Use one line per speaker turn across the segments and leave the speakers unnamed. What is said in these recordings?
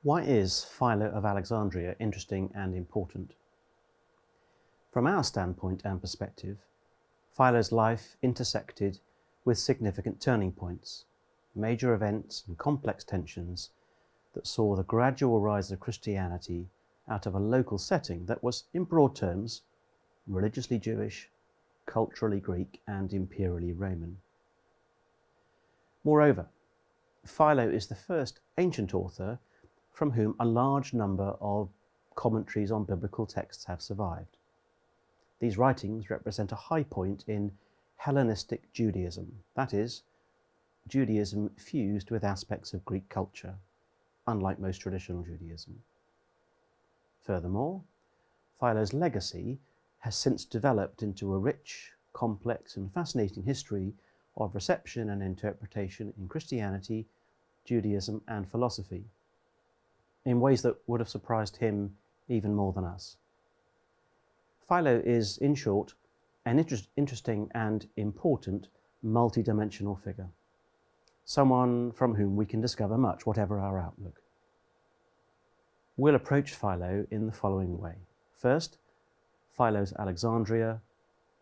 Why is Philo of Alexandria interesting and important? From our standpoint and perspective, Philo's life intersected with significant turning points, major events and complex tensions that saw the gradual rise of Christianity out of a local setting that was, in broad terms, religiously Jewish, culturally Greek, and imperially Roman. Moreover, Philo is the first ancient author from whom a large number of commentaries on biblical texts have survived. These writings represent a high point in Hellenistic Judaism, that is, Judaism fused with aspects of Greek culture, unlike most traditional Judaism. Furthermore, Philo's legacy has since developed into a rich, complex, and fascinating history of reception and interpretation in Christianity, Judaism, and philosophy, in ways that would have surprised him even more than us. Philo is, in short, an interesting and important multi-dimensional figure, someone from whom we can discover much, whatever our outlook. We'll approach Philo in the following way. First, Philo's Alexandria,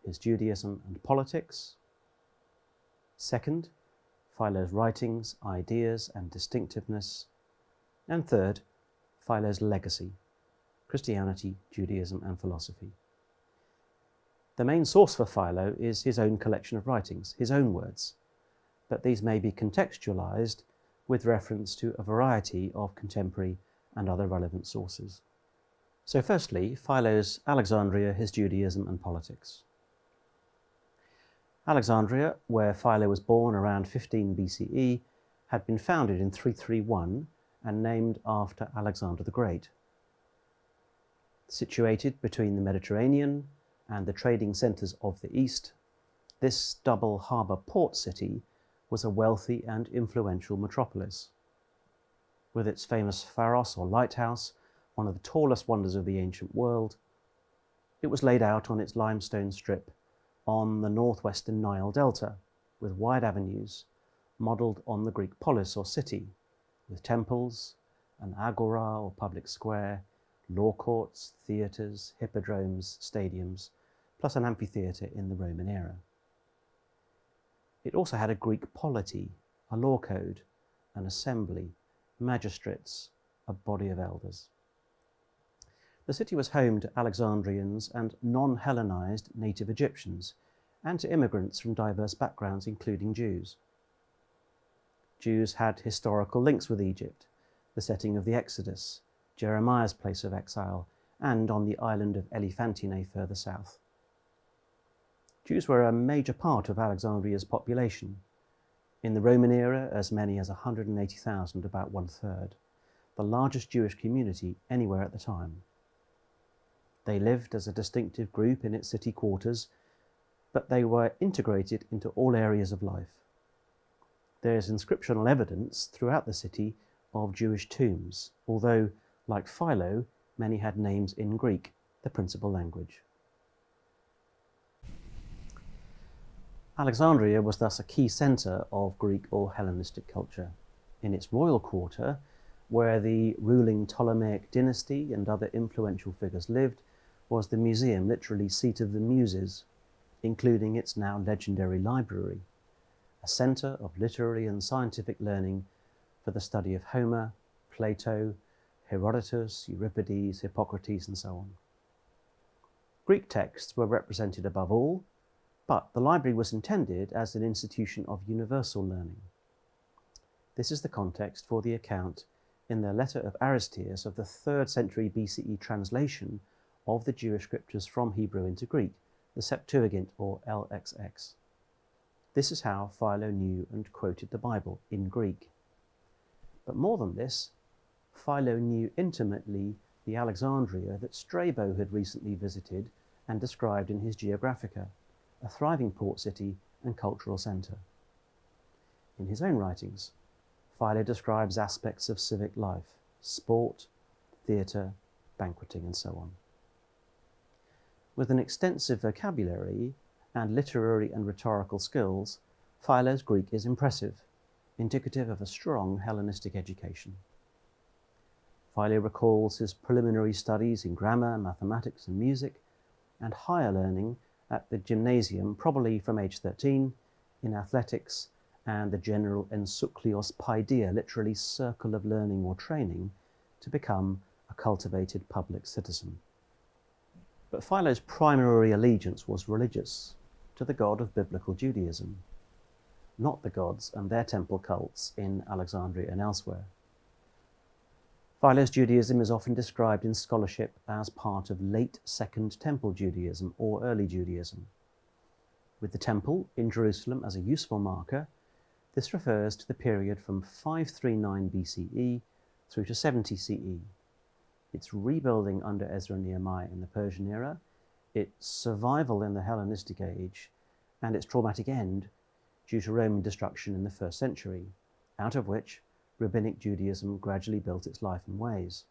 his Judaism and politics. Second, Philo's writings, ideas, and distinctiveness. And third, Philo's legacy, Christianity, Judaism, and philosophy. The main source for Philo is his own collection of writings, his own words, but these may be contextualized with reference to a variety of contemporary and other relevant sources. So firstly, Philo's Alexandria, his Judaism and politics. Alexandria, where Philo was born around 15 BCE, had been founded in 331 and named after Alexander the Great. Situated between the Mediterranean and the trading centres of the East, this double harbour port city was a wealthy and influential metropolis. With its famous pharos or lighthouse, one of the tallest wonders of the ancient world, it was laid out on its limestone strip on the northwestern Nile Delta, with wide avenues modelled on the Greek polis or city, with temples, an agora or public square, law courts, theatres, hippodromes, stadiums, plus an amphitheatre in the Roman era. It also had a Greek polity, a law code, an assembly, magistrates, a body of elders. The city was home to Alexandrians and non-Hellenized native Egyptians, and to immigrants from diverse backgrounds, including Jews. Jews had historical links with Egypt, the setting of the Exodus, Jeremiah's place of exile, and on the island of Elephantine further south. Jews were a major part of Alexandria's population. In the Roman era, as many as 180,000, about one-third, the largest Jewish community anywhere at the time. They lived as a distinctive group in its city quarters, but they were integrated into all areas of life. There is inscriptional evidence throughout the city of Jewish tombs, although, like Philo, many had names in Greek, the principal language. Alexandria was thus a key centre of Greek or Hellenistic culture. In its royal quarter, where the ruling Ptolemaic dynasty and other influential figures lived, was the museum, literally seat of the muses, including its now legendary library, a centre of literary and scientific learning for the study of Homer, Plato, Herodotus, Euripides, Hippocrates, and so on. Greek texts were represented above all, but the library was intended as an institution of universal learning. This is the context for the account in the letter of Aristeas of the 3rd century BCE translation of the Jewish scriptures from Hebrew into Greek, the Septuagint or LXX. This is how Philo knew and quoted the Bible, in Greek. But more than this, Philo knew intimately the Alexandria that Strabo had recently visited and described in his Geographica, a thriving port city and cultural centre. In his own writings, Philo describes aspects of civic life, sport, theatre, banqueting, and so on. With an extensive vocabulary and literary and rhetorical skills, Philo's Greek is impressive, indicative of a strong Hellenistic education. Philo recalls his preliminary studies in grammar, mathematics and music, and higher learning at the gymnasium, probably from age 13, in athletics and the general ensuklios paideia, literally circle of learning or training, to become a cultivated public citizen. But Philo's primary allegiance was religious, to the God of biblical Judaism, not the gods and their temple cults in Alexandria and elsewhere. Philo's Judaism is often described in scholarship as part of late Second Temple Judaism or early Judaism. With the temple in Jerusalem as a useful marker, this refers to the period from 539 BCE through to 70 CE. Its rebuilding under Ezra and Nehemiah in the Persian era, its survival in the Hellenistic age, and its traumatic end due to Roman destruction in the 1st century, out of which Rabbinic Judaism gradually built its life and ways.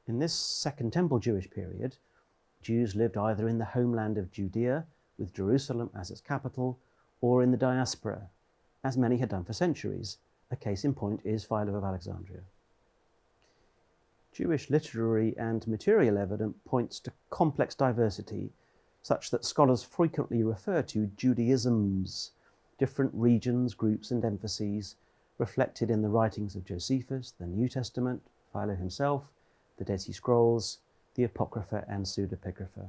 In this Second Temple Jewish period, Jews lived either in the homeland of Judea, with Jerusalem as its capital, or in the diaspora, as many had done for centuries. A case in point is Philo of Alexandria. Jewish literary and material evidence points to complex diversity, such that scholars frequently refer to Judaisms, different regions, groups and emphases, reflected in the writings of Josephus, the New Testament, Philo himself, the Dead Sea Scrolls, the Apocrypha and Pseudepigrapha.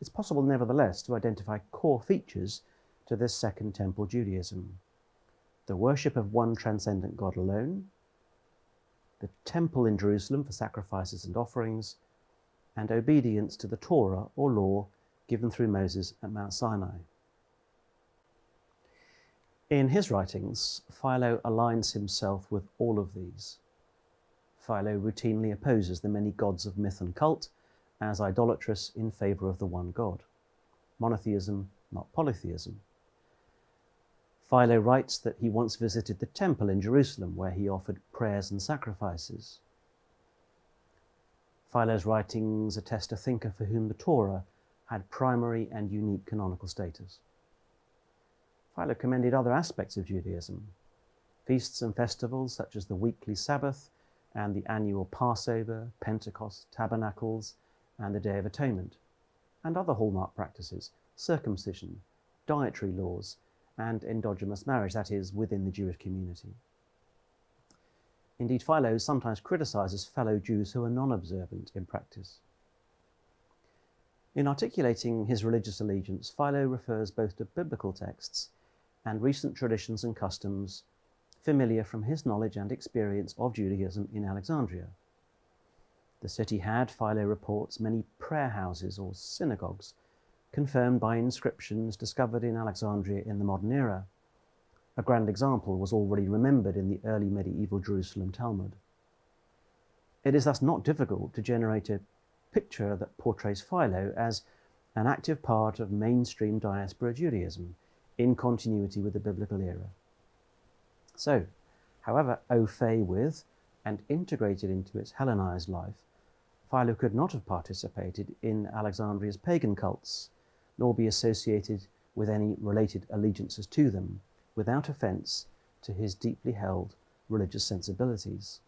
It's possible, nevertheless, to identify core features to this Second Temple Judaism: the worship of one transcendent God alone, the temple in Jerusalem for sacrifices and offerings, and obedience to the Torah or law given through Moses at Mount Sinai. In his writings, Philo aligns himself with all of these. Philo routinely opposes the many gods of myth and cult as idolatrous in favour of the one God. Monotheism, not polytheism. Philo writes that he once visited the temple in Jerusalem, where he offered prayers and sacrifices. Philo's writings attest a thinker for whom the Torah had primary and unique canonical status. Philo commended other aspects of Judaism, feasts and festivals such as the weekly Sabbath and the annual Passover, Pentecost, Tabernacles, and the Day of Atonement, and other hallmark practices, circumcision, dietary laws, and endogamous marriage, that is, within the Jewish community. Indeed, Philo sometimes criticizes fellow Jews who are non-observant in practice. In articulating his religious allegiance, Philo refers both to biblical texts and recent traditions and customs familiar from his knowledge and experience of Judaism in Alexandria. The city had, Philo reports, many prayer houses or synagogues, confirmed by inscriptions discovered in Alexandria in the modern era. A grand example was already remembered in the early medieval Jerusalem Talmud. It is thus not difficult to generate a picture that portrays Philo as an active part of mainstream diaspora Judaism, in continuity with the biblical era. So, however au fait with and integrated into its Hellenized life, Philo could not have participated in Alexandria's pagan cults, nor be associated with any related allegiances to them, without offence to his deeply held religious sensibilities.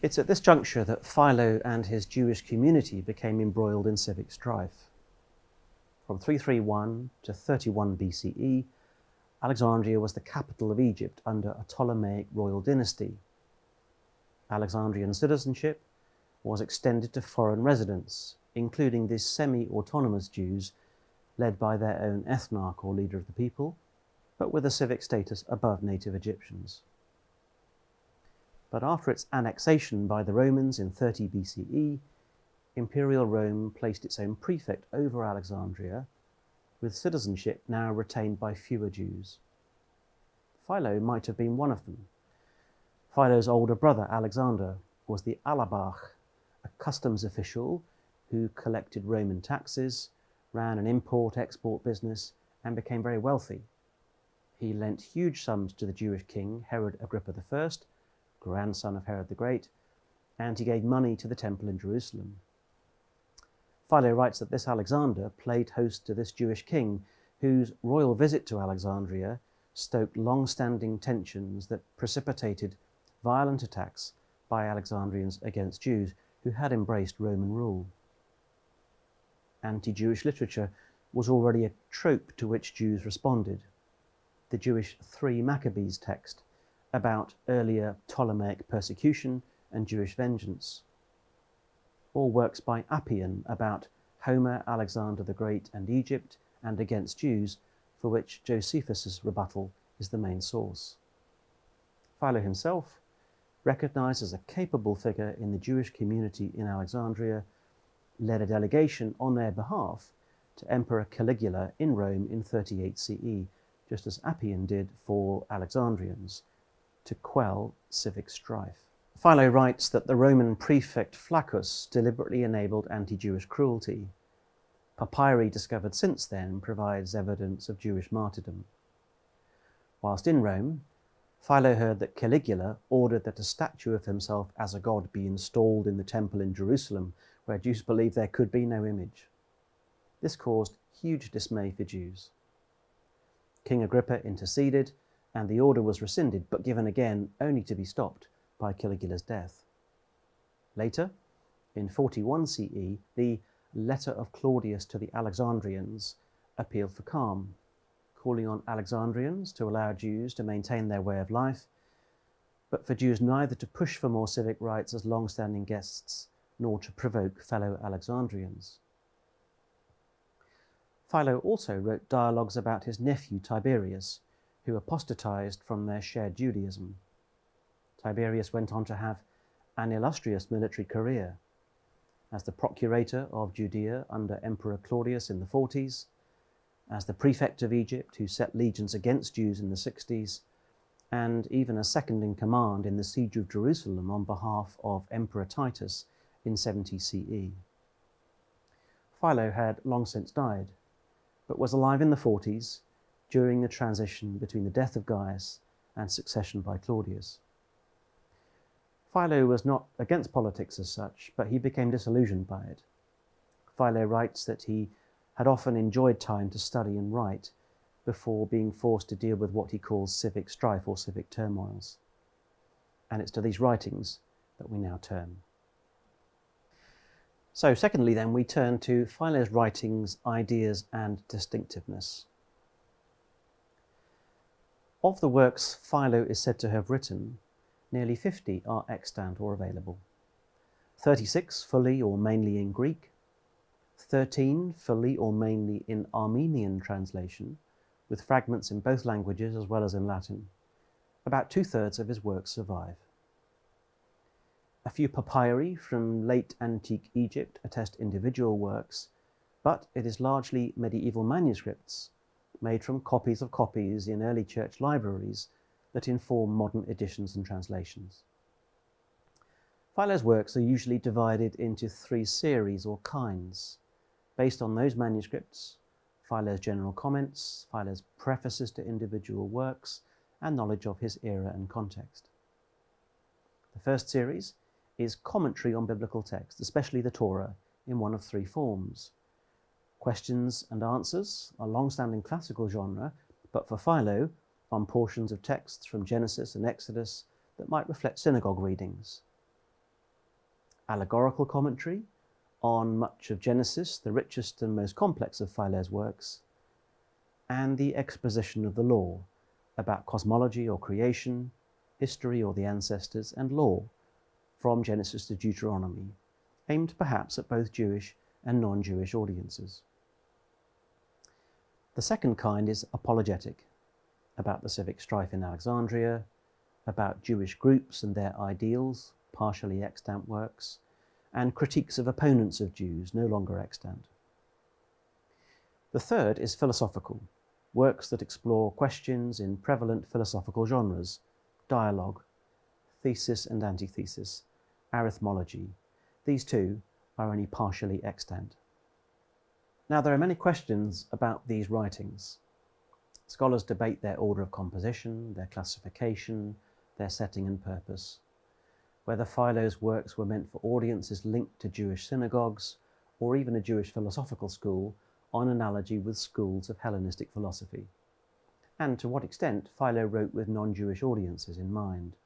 It's at this juncture that Philo and his Jewish community became embroiled in civic strife. From 331 to 31 BCE, Alexandria was the capital of Egypt under a Ptolemaic royal dynasty. Alexandrian citizenship was extended to foreign residents, including the semi-autonomous Jews led by their own ethnarch or leader of the people, but with a civic status above native Egyptians. But after its annexation by the Romans in 30 BCE, Imperial Rome placed its own prefect over Alexandria, with citizenship now retained by fewer Jews. Philo might have been one of them. Philo's older brother, Alexander, was the Alabach, a customs official who collected Roman taxes, ran an import-export business, and became very wealthy. He lent huge sums to the Jewish king, Herod Agrippa I, grandson of Herod the Great, and he gave money to the temple in Jerusalem. Philo writes that this Alexander played host to this Jewish king, whose royal visit to Alexandria stoked long-standing tensions that precipitated violent attacks by Alexandrians against Jews who had embraced Roman rule. Anti-Jewish literature was already a trope to which Jews responded. The Jewish 3 Maccabees text about earlier Ptolemaic persecution and Jewish vengeance, or works by Appian about Homer, Alexander the Great and Egypt and against Jews, for which Josephus's rebuttal is the main source. Philo himself, recognized as a capable figure in the Jewish community in Alexandria, led a delegation on their behalf to Emperor Caligula in Rome in 38 CE, just as Appian did for Alexandrians, to quell civic strife. Philo writes that the Roman prefect Flaccus deliberately enabled anti-Jewish cruelty. Papyri discovered since then provides evidence of Jewish martyrdom. Whilst in Rome, Philo heard that Caligula ordered that a statue of himself as a god be installed in the temple in Jerusalem, where Jews believed there could be no image. This caused huge dismay for Jews. King Agrippa interceded, and the order was rescinded, but given again only to be stopped by Caligula's death. Later, in 41 CE, the letter of Claudius to the Alexandrians appealed for calm, calling on Alexandrians to allow Jews to maintain their way of life, but for Jews neither to push for more civic rights as long-standing guests, nor to provoke fellow Alexandrians. Philo also wrote dialogues about his nephew Tiberius, who apostatized from their shared Judaism. Tiberius went on to have an illustrious military career as the procurator of Judea under Emperor Claudius in the 40s, as the prefect of Egypt who set legions against Jews in the 60s, and even as second in command in the siege of Jerusalem on behalf of Emperor Titus in 70 CE. Philo had long since died, but was alive in the 40s during the transition between the death of Gaius and succession by Claudius. Philo was not against politics as such, but he became disillusioned by it. Philo writes that he had often enjoyed time to study and write before being forced to deal with what he calls civic strife or civic turmoils. And it's to these writings that we now turn. So secondly then, we turn to Philo's writings, ideas and distinctiveness. Of the works Philo is said to have written, nearly 50 are extant or available. 36 fully or mainly in Greek, 13 fully or mainly in Armenian translation, with fragments in both languages as well as in Latin. About 2/3 of his works survive. A few papyri from late antique Egypt attest individual works, but it is largely medieval manuscripts made from copies of copies in early church libraries that inform modern editions and translations. Philo's works are usually divided into 3 series or kinds, based on those manuscripts, Philo's general comments, Philo's prefaces to individual works, and knowledge of his era and context. The first series is commentary on biblical texts, especially the Torah, in one of 3 forms. Questions and answers, a long-standing classical genre, but for Philo, on portions of texts from Genesis and Exodus that might reflect synagogue readings. Allegorical commentary on much of Genesis, the richest and most complex of Philo's works, and the exposition of the law, about cosmology or creation, history or the ancestors, and law, from Genesis to Deuteronomy, aimed perhaps at both Jewish and non-Jewish audiences. The second kind is apologetic, about the civic strife in Alexandria, about Jewish groups and their ideals, partially extant works, and critiques of opponents of Jews, no longer extant. The third is philosophical, works that explore questions in prevalent philosophical genres, dialogue, thesis and antithesis, arithmology. These 2 are only partially extant. Now, there are many questions about these writings. Scholars debate their order of composition, their classification, their setting and purpose, whether Philo's works were meant for audiences linked to Jewish synagogues or even a Jewish philosophical school on analogy with schools of Hellenistic philosophy, and to what extent Philo wrote with non-Jewish audiences in mind.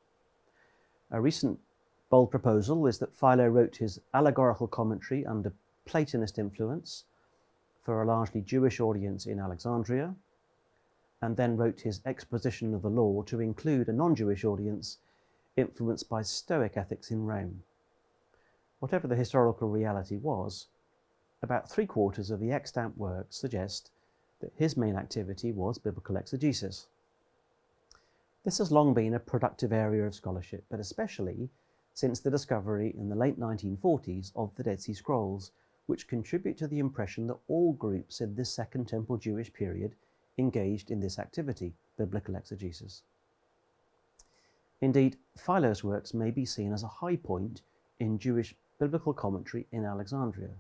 A recent bold proposal is that Philo wrote his allegorical commentary under Platonist influence for a largely Jewish audience in Alexandria, and then wrote his exposition of the law to include a non-Jewish audience influenced by Stoic ethics in Rome. Whatever the historical reality was, about 3/4 of the extant works suggest that his main activity was biblical exegesis. This has long been a productive area of scholarship, but especially since the discovery in the late 1940s of the Dead Sea Scrolls, which contribute to the impression that all groups in this Second Temple Jewish period engaged in this activity, biblical exegesis. Indeed, Philo's works may be seen as a high point in Jewish biblical commentary in Alexandria.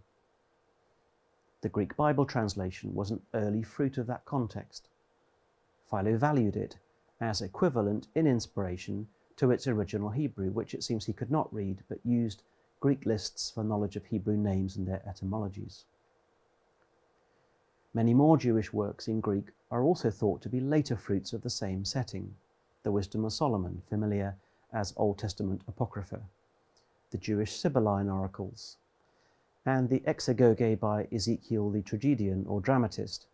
The Greek Bible translation was an early fruit of that context. Philo valued it as equivalent in inspiration to its original Hebrew, which it seems he could not read, but used Greek lists for knowledge of Hebrew names and their etymologies. Many more Jewish works in Greek are also thought to be later fruits of the same setting: the Wisdom of Solomon, familiar as Old Testament Apocrypha, the Jewish Sibylline oracles, and the Exegoge by Ezekiel the tragedian or dramatist,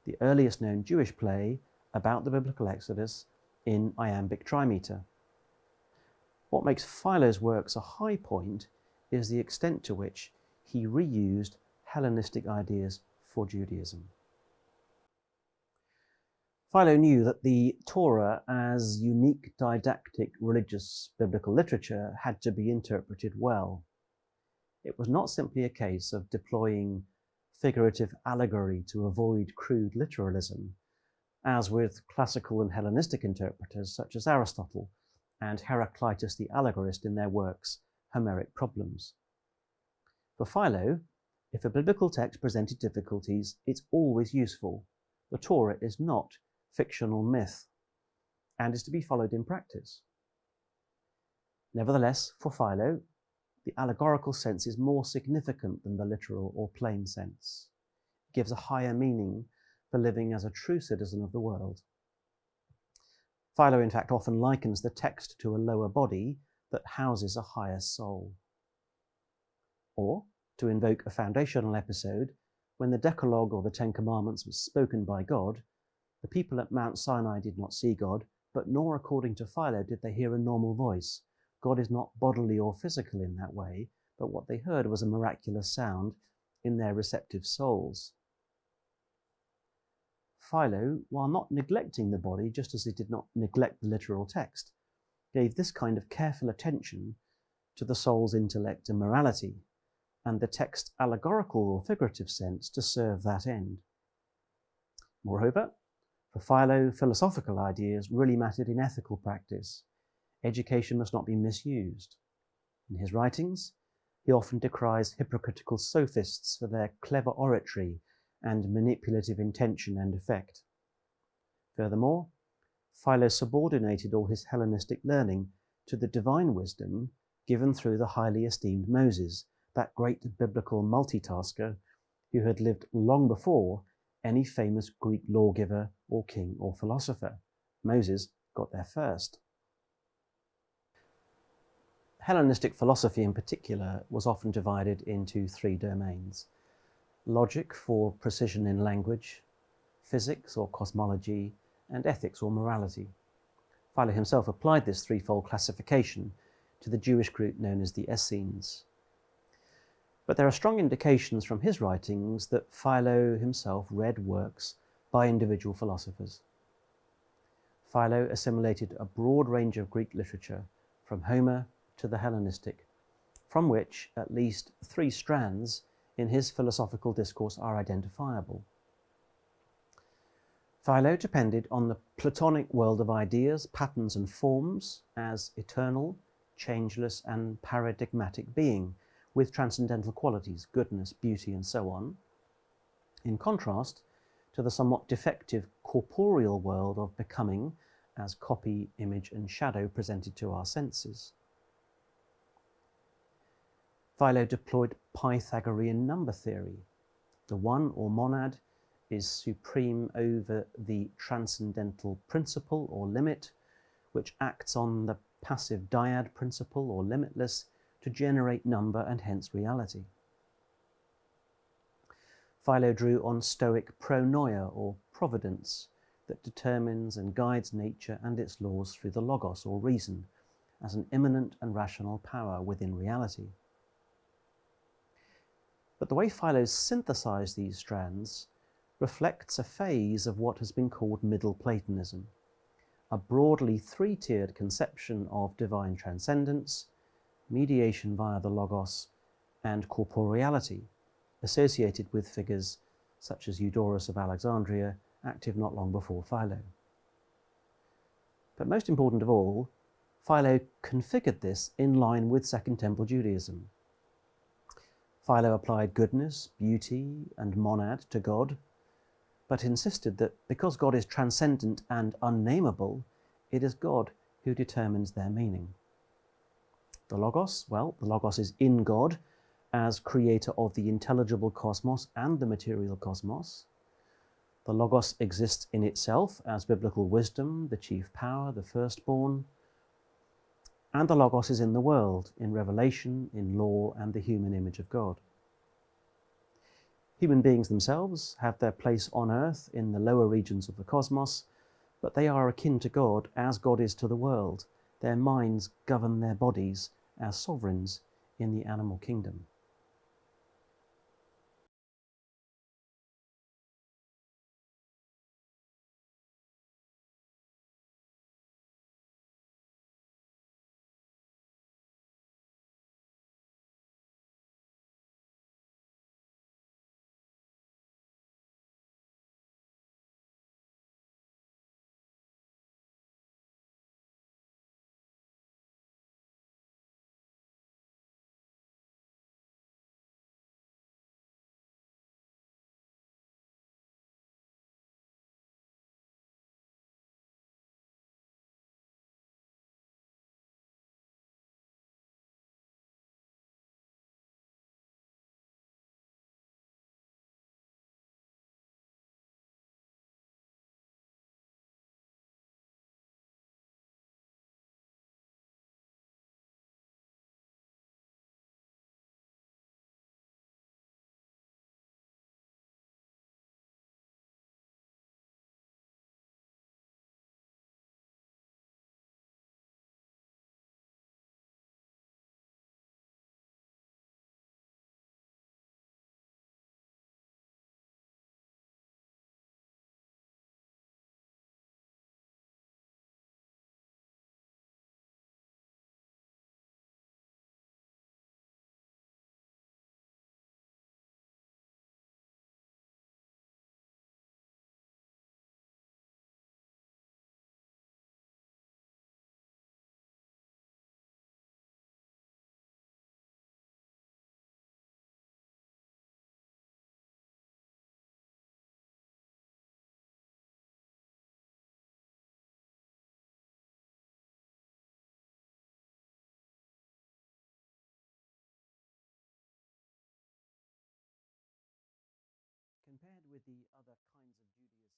the earliest known Jewish play about the biblical Exodus in iambic trimeter. What makes Philo's works a high point is the extent to which he reused Hellenistic ideas for Judaism. Philo knew that the Torah as unique didactic religious biblical literature had to be interpreted well. It was not simply a case of deploying figurative allegory to avoid crude literalism, as with classical and Hellenistic interpreters such as Aristotle and Heraclitus the allegorist in their works Homeric Problems. For Philo, if a biblical text presented difficulties, it's always useful. The Torah is not fictional myth and is to be followed in practice. Nevertheless, for Philo, the allegorical sense is more significant than the literal or plain sense. It gives a higher meaning for living as a true citizen of the world. Philo, in fact, often likens the text to a lower body that houses a higher soul. Or, to invoke a foundational episode, when the Decalogue or the Ten Commandments was spoken by God, the people at Mount Sinai did not see God, but nor, according to Philo, did they hear a normal voice. God is not bodily or physical in that way, but what they heard was a miraculous sound in their receptive souls. Philo, while not neglecting the body, just as he did not neglect the literal text, gave this kind of careful attention to the soul's intellect and morality, and the text's allegorical or figurative sense to serve that end. Moreover, for Philo, philosophical ideas really mattered in ethical practice. Education must not be misused. In his writings, he often decries hypocritical sophists for their clever oratory and manipulative intention and effect. Furthermore, Philo subordinated all his Hellenistic learning to the divine wisdom given through the highly esteemed Moses, that great biblical multitasker who had lived long before any famous Greek lawgiver or king or philosopher. Moses got there first. Hellenistic philosophy in particular was often divided into three domains: logic for precision in language, physics or cosmology, and ethics or morality. Philo himself applied this threefold classification to the Jewish group known as the Essenes. But there are strong indications from his writings that Philo himself read works by individual philosophers. Philo assimilated a broad range of Greek literature, from Homer to the Hellenistic, from which at least three strands in his philosophical discourse are identifiable. Philo depended on the Platonic world of ideas, patterns, and forms as eternal, changeless, and paradigmatic being, with transcendental qualities, goodness, beauty, and so on, in contrast to the somewhat defective corporeal world of becoming as copy, image, and shadow presented to our senses. Philo deployed Pythagorean number theory. The one, or monad, is supreme over the transcendental principle or limit, which acts on the passive dyad principle or limitless to generate number and hence reality. Philo drew on Stoic pronoia, or providence, that determines and guides nature and its laws through the logos, or reason, as an immanent and rational power within reality. But the way Philo synthesized these strands reflects a phase of what has been called Middle Platonism, a broadly three-tiered conception of divine transcendence, mediation via the logos, and corporeality, associated with figures such as Eudorus of Alexandria, active not long before Philo. But most important of all, Philo configured this in line with Second Temple Judaism. Philo applied goodness, beauty, and monad to God, but insisted that because God is transcendent and unnameable, it is God who determines their meaning. The Logos, well, the Logos is in God as creator of the intelligible cosmos and the material cosmos. The Logos exists in itself as biblical wisdom, the chief power, the firstborn. And the Logos is in the world, in revelation, in law, and the human image of God. Human beings themselves have their place on earth in the lower regions of the cosmos, but they are akin to God as God is to the world. Their minds govern their bodies as sovereigns in the animal kingdom. Compared with the other kinds of Judaism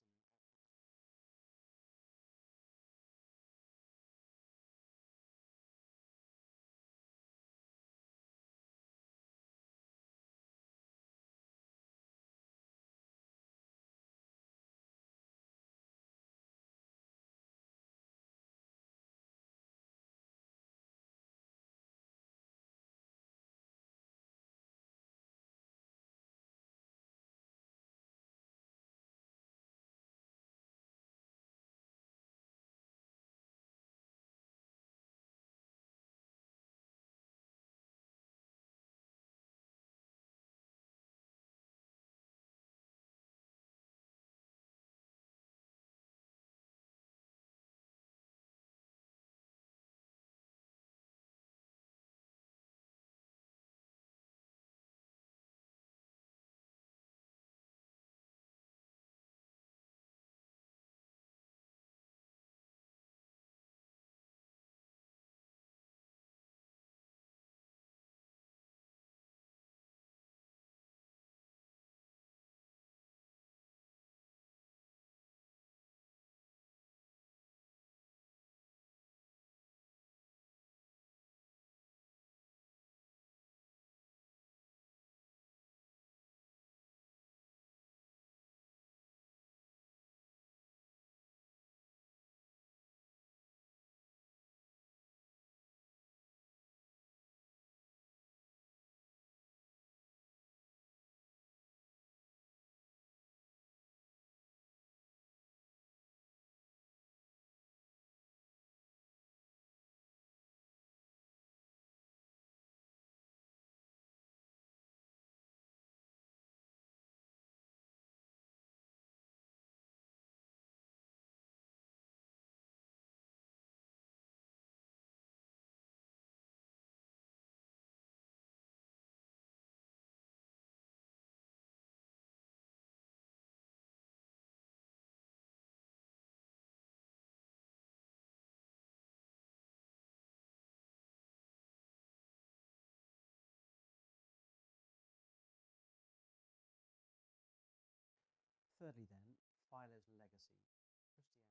Thirdly, then, Philo's legacy, Christianity, Judaism.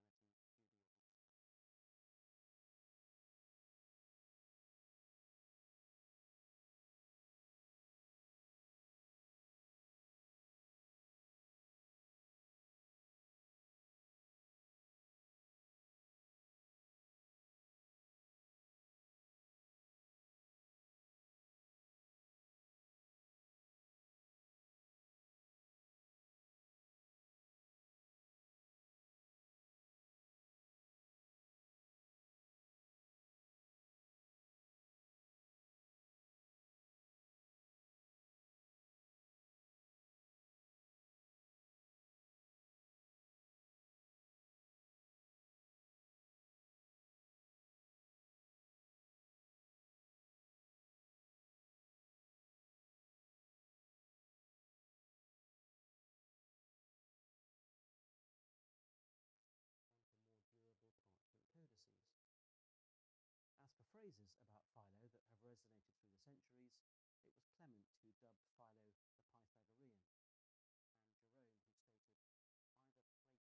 On to more durable parchment codices. As for phrases about Philo that have resonated through the centuries, it was Clement who dubbed Philo the Pythagorean, and Jerome who stated, either Plato Philonizes or Philo.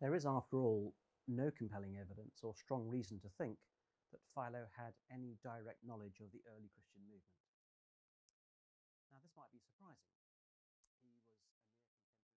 There is, after all, no compelling evidence or strong reason to think that Philo had any direct knowledge of the early Christian movement. Now, this might be surprising. He was a near contemporary of Jesus.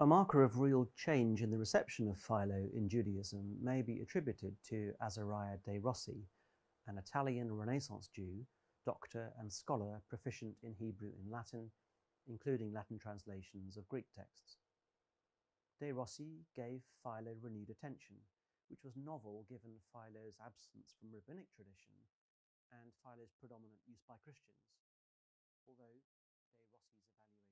A marker of real change in the reception of Philo in Judaism may be attributed to Azariah de Rossi, an Italian Renaissance Jew, doctor and scholar proficient in Hebrew and Latin, including Latin translations of Greek texts. De Rossi gave Philo renewed attention, which was novel given Philo's absence from rabbinic tradition and Philo's predominant use by Christians, although De Rossi's evaluation of Philo was mixed.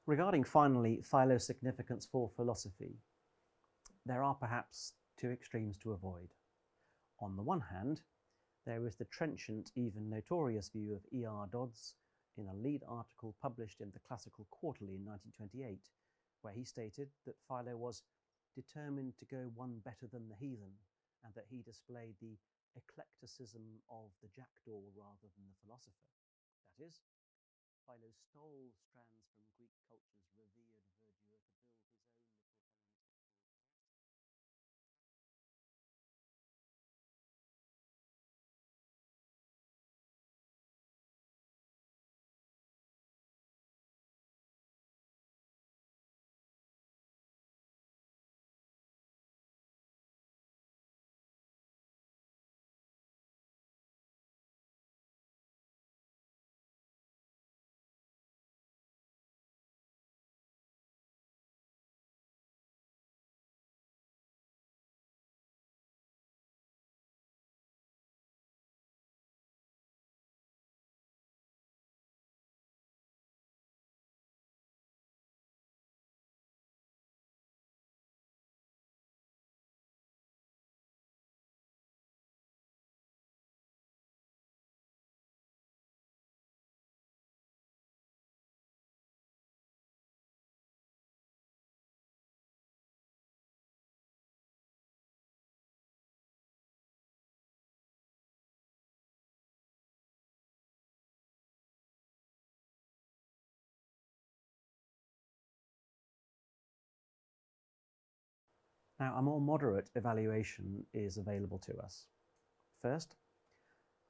Regarding finally Philo's significance for philosophy, there are perhaps two extremes to avoid. On the one hand, there is the trenchant, even notorious view of E.R. Dodds in a lead article published in the Classical Quarterly in 1928, where he stated that Philo was determined to go one better than the heathen, and that he displayed the eclecticism of the jackdaw rather than the philosopher. That is, Philo stole strands from Greek culture's revered verdure to build his own little Hellenistic Now, a more moderate evaluation is available to us. First,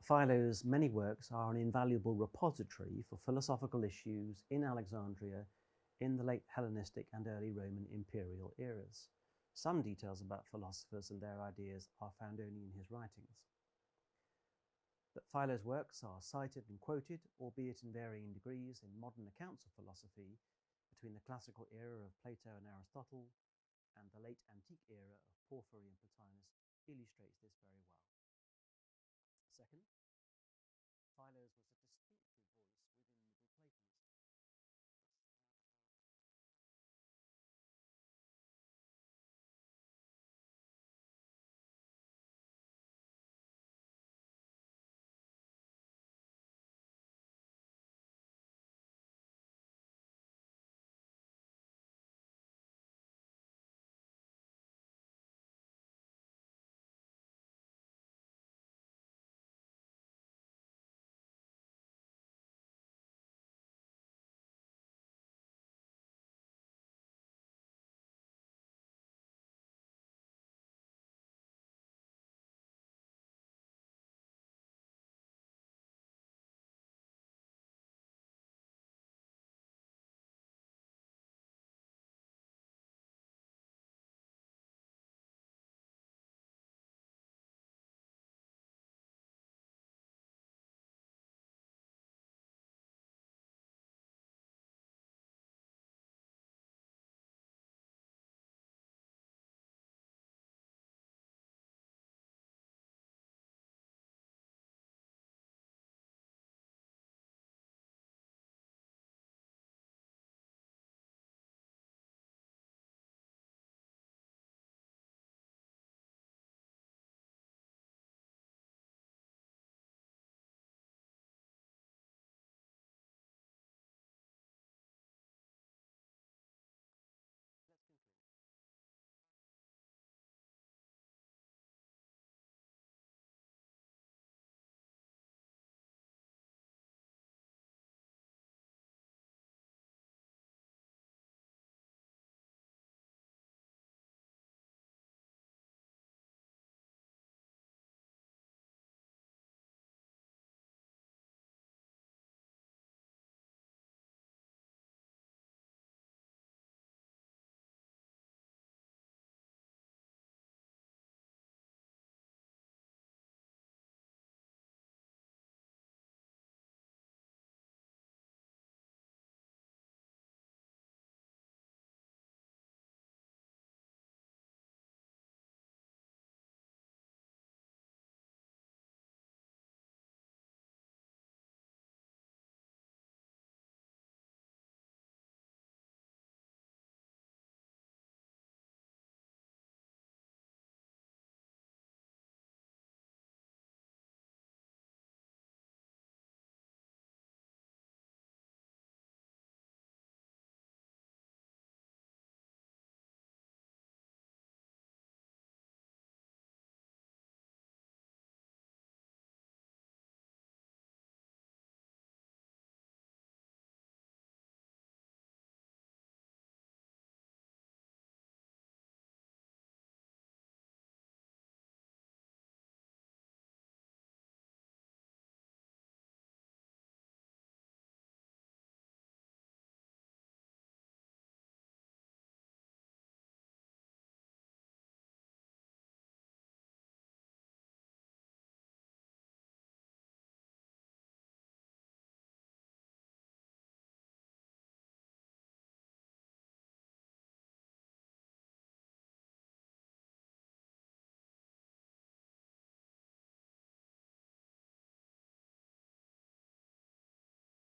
Philo's many works are an invaluable repository for philosophical issues in Alexandria in the late Hellenistic and early Roman imperial eras. Some details about philosophers and their ideas are found only in his writings. That Philo's works are cited and quoted, albeit in varying degrees, in modern accounts of philosophy between the classical era of Plato and Aristotle and the late antique era of Porphyry and Plotinus illustrates this very well. Second, Philo's was a distinctive voice